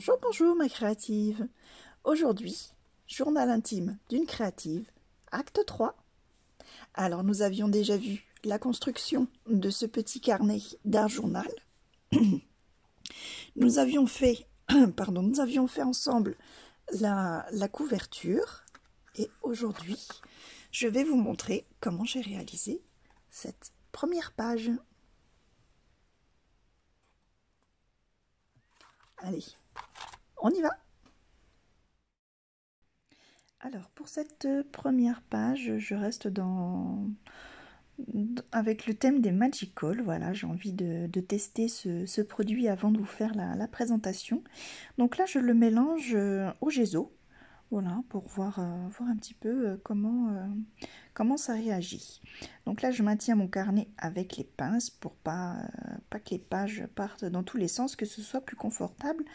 Bonjour, bonjour ma créative. Aujourd'hui, journal intime d'une créative, acte 3. Alors nous avions déjà vu la construction de ce petit carnet d'art journal. Nous avions fait, nous avions fait ensemble la couverture et aujourd'hui, je vais vous montrer comment j'ai réalisé cette première page. Allez, on y va! Alors pour cette première page, je reste avec le thème des Magical. Voilà, j'ai envie de tester ce produit avant de vous faire la présentation. Donc là, je le mélange au gesso, voilà, pour voir un petit peu comment ça réagit. Donc là, je maintiens mon carnet avec les pinces pour pas que les pages partent dans tous les sens, que ce soit plus confortable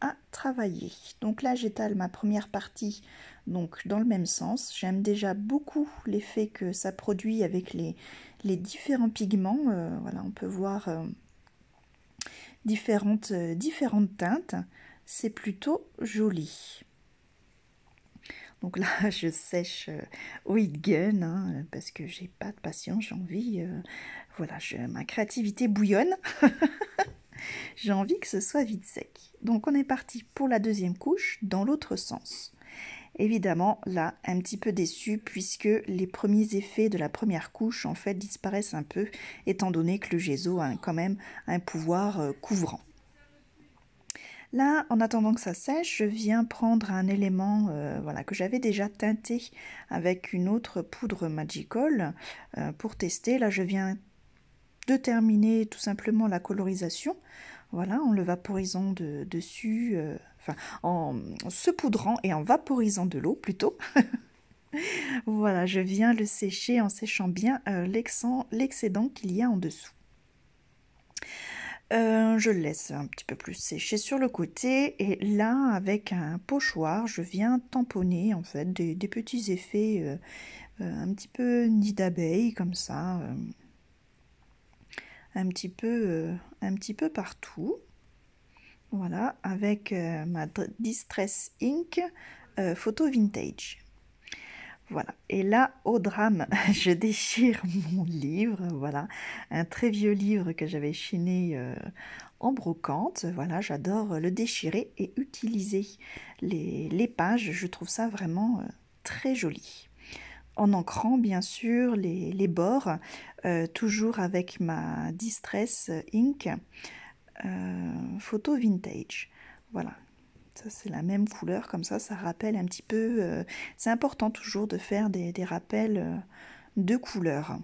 à travailler. Donc là, j'étale ma première partie donc dans le même sens. J'aime déjà beaucoup l'effet que ça produit avec les différents pigments. Voilà, on peut voir différentes teintes. C'est plutôt joli. Donc là, je sèche au heat gun, hein, parce que j'ai pas de patience, j'ai envie, voilà, ma créativité bouillonne. J'ai envie que ce soit vite sec. Donc on est parti pour la deuxième couche dans l'autre sens. Évidemment, là, un petit peu déçue puisque les premiers effets de la première couche, en fait, disparaissent un peu, étant donné que le gesso a quand même un pouvoir couvrant. Là, en attendant que ça sèche, je viens prendre un élément voilà, que j'avais déjà teinté avec une autre poudre Magical pour tester. Là, je viens de terminer tout simplement la colorisation. Voilà, en le vaporisant dessus, en saupoudrant et en vaporisant de l'eau plutôt. Voilà, je viens le sécher en séchant bien l'excédent qu'il y a en dessous. Je le laisse un petit peu plus sécher sur le côté et là, avec un pochoir, je viens tamponner en fait des petits effets un petit peu nid d'abeille comme ça, un petit peu partout. Voilà, avec ma Distress Ink photo vintage. Voilà, et là, au drame, je déchire mon livre, voilà, un très vieux livre que j'avais chiné en brocante. Voilà, j'adore le déchirer et utiliser les pages, je trouve ça vraiment très joli. En ancrant, bien sûr, les bords, toujours avec ma Distress Ink photo vintage. Voilà, ça c'est la même couleur, comme ça rappelle un petit peu, c'est important toujours de faire des rappels de couleurs.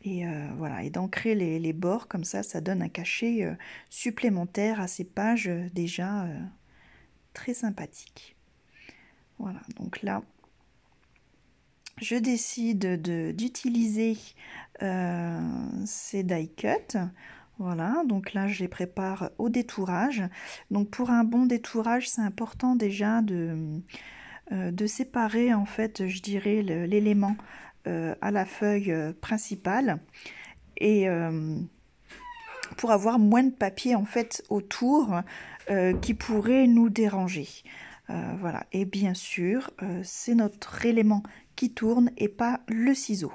Et voilà, et d'ancrer les bords, comme ça donne un cachet supplémentaire à ces pages déjà très sympathiques. Voilà, donc là, je décide d'utiliser ces die cuts. Voilà, donc là je les prépare au détourage. Donc pour un bon détourage, c'est important déjà de séparer en fait, je dirais, l'élément à la feuille principale et pour avoir moins de papier en fait autour qui pourrait nous déranger. Voilà, et bien sûr, c'est notre élément qui tourne et pas le ciseau.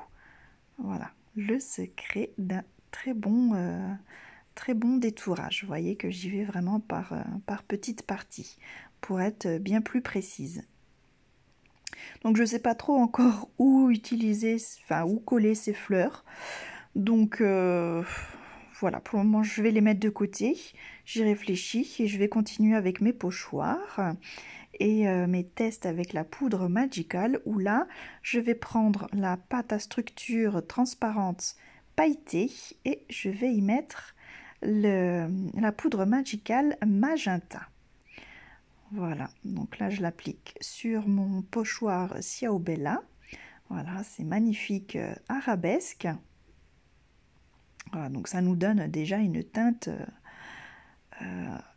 Voilà, le secret d'un très bon détourage. Vous voyez que j'y vais vraiment par petites parties pour être bien plus précise. Donc je ne sais pas trop encore où utiliser, où coller ces fleurs. Donc voilà, pour le moment je vais les mettre de côté. J'y réfléchis et je vais continuer avec mes pochoirs et mes tests avec la poudre Magical, où là je vais prendre la pâte à structure transparente pailletée et je vais y mettre la poudre Magical Magenta. Voilà, donc là je l'applique sur mon pochoir Ciaobella. Voilà, c'est magnifique arabesque. Voilà, donc ça nous donne déjà une teinte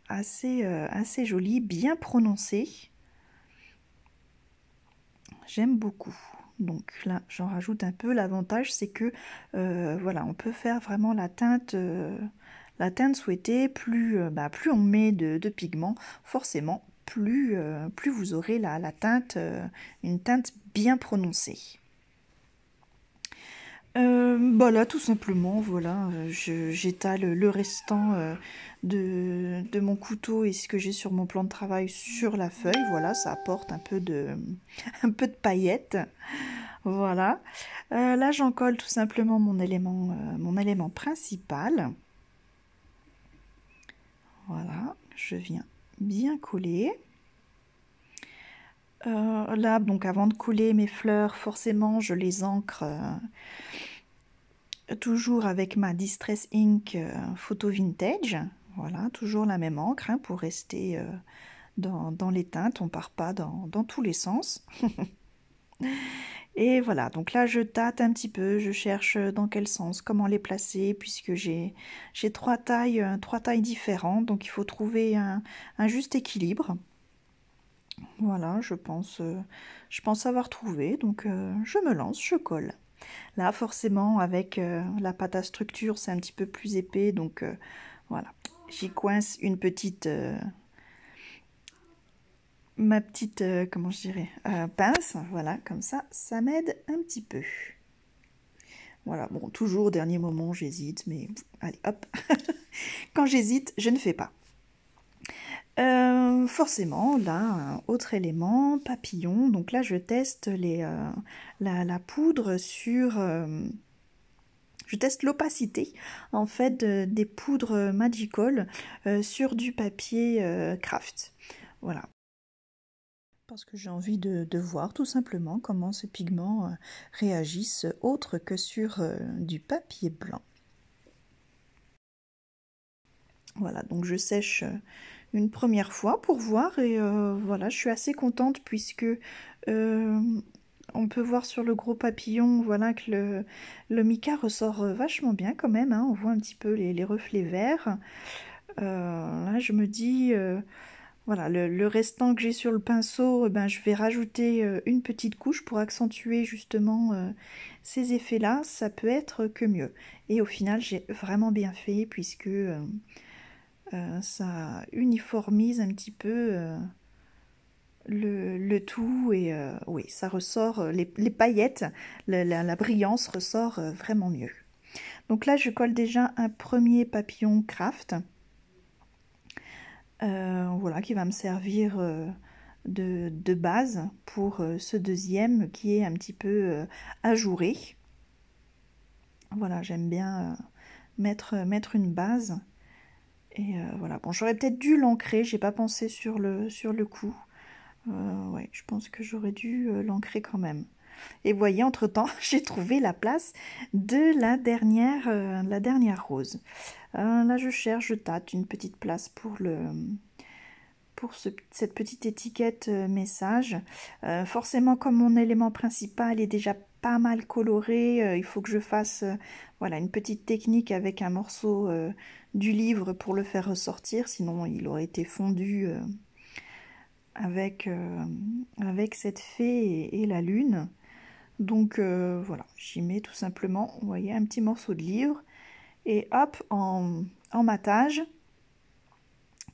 assez jolie, bien prononcée. J'aime beaucoup. Donc là, j'en rajoute un peu. L'avantage, c'est que voilà, on peut faire vraiment la teinte la teinte souhaitée, plus on met de pigments, forcément, plus vous aurez la teinte, une teinte bien prononcée. Là, tout simplement, voilà, j'étale le restant de mon couteau et ce que j'ai sur mon plan de travail sur la feuille. Voilà, ça apporte un peu de paillettes. Voilà. Là, j'en colle tout simplement mon élément principal. Voilà, je viens bien coller. Là, donc avant de coller mes fleurs, forcément, je les ancre toujours avec ma Distress Ink Photo Vintage. Voilà, toujours la même encre hein, pour rester dans les teintes. On part pas dans tous les sens. Et voilà, donc là je tâte un petit peu, je cherche dans quel sens, comment les placer, puisque j'ai trois tailles différentes, donc il faut trouver un juste équilibre. Voilà, je pense avoir trouvé, donc je me lance, je colle. Là, forcément, avec la pâte à structure, c'est un petit peu plus épais, donc voilà. J'y coince une petite... ma petite, comment je dirais, pince, voilà, comme ça m'aide un petit peu. Voilà, bon, toujours, dernier moment, j'hésite, mais allez, hop. Quand j'hésite, je ne fais pas. Forcément, là, un autre élément, papillon. Donc là, je teste la poudre sur... je teste l'opacité, en fait, des poudres Magical sur du papier craft. Voilà. Parce que j'ai envie de voir tout simplement comment ces pigments réagissent autre que sur du papier blanc. Voilà, donc je sèche une première fois pour voir et voilà, je suis assez contente puisque on peut voir sur le gros papillon, voilà, que le mica ressort vachement bien quand même, hein, on voit un petit peu les reflets verts. Là, je me dis, voilà, le restant que j'ai sur le pinceau, ben, je vais rajouter une petite couche pour accentuer justement ces effets-là, ça peut être que mieux. Et au final, j'ai vraiment bien fait puisque... ça uniformise un petit peu le tout et oui, ça ressort, les paillettes, la brillance ressort vraiment mieux. Donc là, je colle déjà un premier papillon craft, voilà, qui va me servir de base pour ce deuxième qui est un petit peu ajouré. Voilà, j'aime bien mettre une base. Et voilà, bon, j'aurais peut-être dû l'ancrer, j'ai pas pensé sur le coup. Ouais, je pense que j'aurais dû l'ancrer quand même. Et vous voyez, entre-temps, j'ai trouvé la place de la dernière rose. Là, je cherche, je tâte une petite place pour cette petite étiquette message. Forcément, comme mon élément principal est déjà pas mal coloré, il faut que je fasse voilà, une petite technique avec un morceau du livre pour le faire ressortir, sinon il aurait été fondu avec cette fée et la lune. Donc voilà, j'y mets tout simplement, vous voyez, un petit morceau de livre et hop, en matage.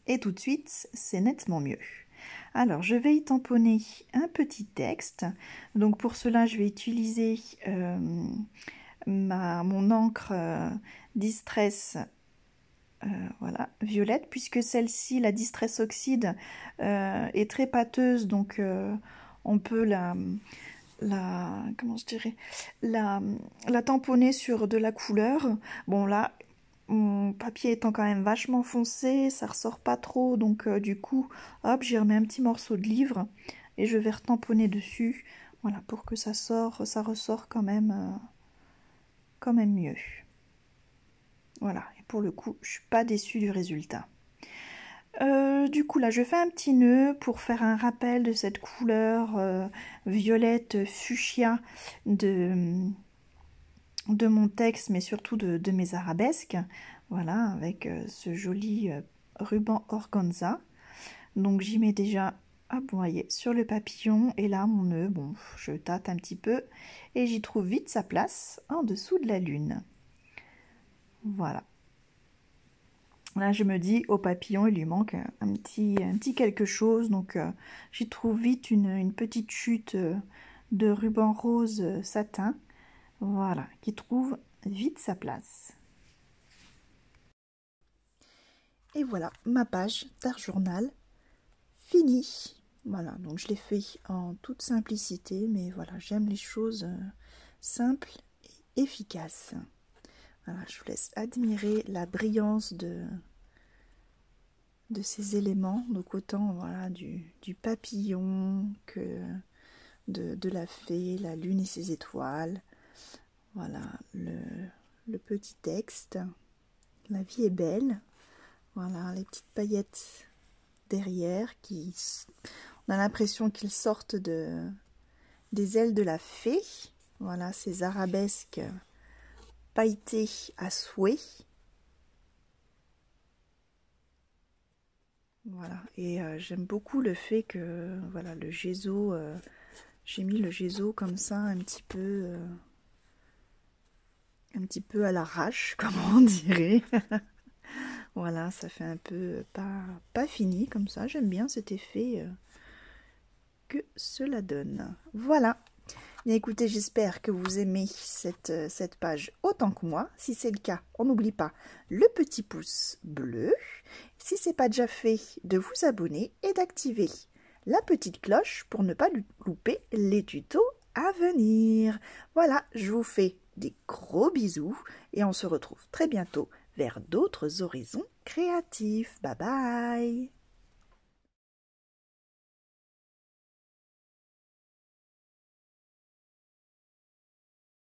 Et tout de suite, c'est nettement mieux. Alors, je vais y tamponner un petit texte. Donc, pour cela, je vais utiliser mon encre Distress voilà, violette, puisque celle-ci, la Distress Oxide, est très pâteuse. Donc, on peut comment je dirais, la tamponner sur de la couleur. Bon, là, mon papier étant quand même vachement foncé, ça ressort pas trop, donc du coup, hop, j'y remets un petit morceau de livre et je vais retamponner dessus, voilà, pour que ça ressort quand même mieux. Voilà, et pour le coup, je suis pas déçue du résultat. Du coup, là, je fais un petit nœud pour faire un rappel de cette couleur violette fuchsia de mon texte, mais surtout de mes arabesques. Voilà, avec ce joli ruban organza. Donc j'y mets déjà, hop, vous voyez, sur le papillon. Et là, mon nœud, bon, je tâte un petit peu. Et j'y trouve vite sa place en dessous de la lune. Voilà. Là, je me dis, au papillon, il lui manque un petit quelque chose. Donc, j'y trouve vite une petite chute de ruban rose satin. Voilà, qui trouve vite sa place. Et voilà, ma page d'art journal finie. Voilà, donc je l'ai fait en toute simplicité, mais voilà, j'aime les choses simples et efficaces. Voilà, je vous laisse admirer la brillance de ces éléments, donc autant voilà, du papillon que de la fée, la lune et ses étoiles. Voilà, le petit texte. La vie est belle. Voilà, les petites paillettes derrière qui... On a l'impression qu'ils sortent des ailes de la fée. Voilà, ces arabesques pailletées à souhait. Voilà, et j'aime beaucoup le fait que voilà, le gesso, j'ai mis le gesso comme ça un petit peu à l'arrache, comme on dirait. Voilà, ça fait un peu pas fini comme ça. J'aime bien cet effet que cela donne. Voilà. Bien, écoutez, j'espère que vous aimez cette page autant que moi. Si c'est le cas, on n'oublie pas le petit pouce bleu. Si ce n'est pas déjà fait, de vous abonner et d'activer la petite cloche pour ne pas louper les tutos à venir. Voilà, je vous fais des gros bisous et on se retrouve très bientôt vers d'autres horizons créatifs. Bye bye!